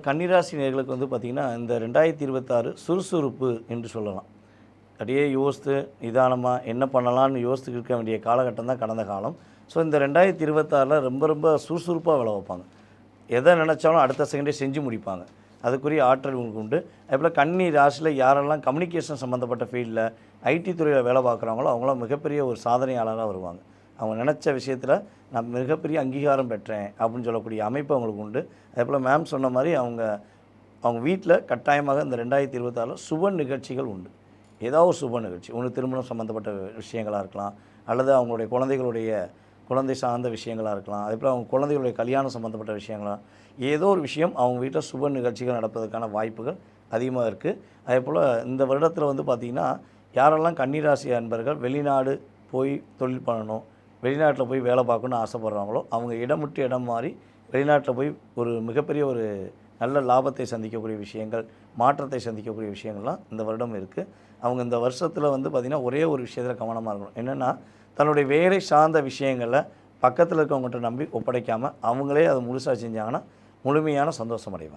கன்னிராசி நேயர்களுக்கு வந்து பார்த்திங்கன்னா இந்த 2026 சுறுசுறுப்பு என்று சொல்லலாம். அப்படியே யோசித்து நிதானமாக என்ன பண்ணலான்னு யோசித்துட்டு இருக்க வேண்டிய காலகட்டம் தான் கடந்த காலம். ஸோ இந்த 2026 ரொம்ப ரொம்ப சுறுசுறுப்பாக வேலை வைப்பாங்க. எதை நினச்சாலும் அடுத்த செகண்டே செஞ்சு முடிப்பாங்க. அதுக்குரிய ஆற்றல் உங்களுக்கு உண்டு. அதேபோல் கன்னி ராசியில் யாரெல்லாம் கம்யூனிகேஷன் சம்மந்தப்பட்ட ஃபீல்டில் ஐடி துறையில் வேலை பார்க்குறாங்களோ அவங்களாம் மிகப்பெரிய ஒரு சாதனையாளராக வருவாங்க. அவங்க நினச்ச விஷயத்தில் நான் மிகப்பெரிய அங்கீகாரம் பெற்றேன் அப்படின்னு சொல்லக்கூடிய அமைப்பு அவங்களுக்கு உண்டு. அதேபோல் மேம் சொன்ன மாதிரி அவங்க வீட்டில் கட்டாயமாக இந்த 2026 சுப நிகழ்ச்சிகள் உண்டு. ஏதாவது ஒரு சுப நிகழ்ச்சி, ஒன்று திருமணம் சம்மந்தப்பட்ட விஷயங்களாக இருக்கலாம், அல்லது அவங்களுடைய குழந்தை சார்ந்த விஷயங்களாக இருக்கலாம், அதேபோல் அவங்க குழந்தைகளுடைய கல்யாணம் சம்மந்தப்பட்ட விஷயங்களாக ஏதோ ஒரு விஷயம் அவங்க வீட்டில் சுப நிகழ்ச்சிகள் நடப்பதற்கான வாய்ப்புகள் அதிகமாக இருக்குது. அதேபோல் இந்த வருடத்தில் வந்து பார்த்திங்கன்னா யாரெல்லாம் கன்னிராசி அன்பர்கள் வெளிநாடு போய் தொழில் பண்ணணும், வெளிநாட்டில் போய் வேலை பார்க்கணுன்னு ஆசைப்படுறாங்களோ அவங்க இடம் விட்டு இடம் மாறி வெளிநாட்டில் போய் ஒரு மிகப்பெரிய ஒரு நல்ல லாபத்தை சந்திக்கக்கூடிய விஷயங்கள், மாற்றத்தை சந்திக்கக்கூடிய விஷயங்கள்லாம் இந்த வருடம் இருக்குது. அவங்க இந்த வருஷத்தில் வந்து பார்த்திங்கன்னா ஒரே ஒரு விஷயத்தில் கவனமாக இருக்கணும். என்னென்னா தன்னுடைய வேலை சார்ந்த விஷயங்களை பக்கத்தில் இருக்கவங்கள்ட்ட நம்பி ஒப்படைக்காமல் அவங்களே அதை முழுசாக செஞ்சாங்கன்னா முழுமையான சந்தோஷம் அடைவாங்க.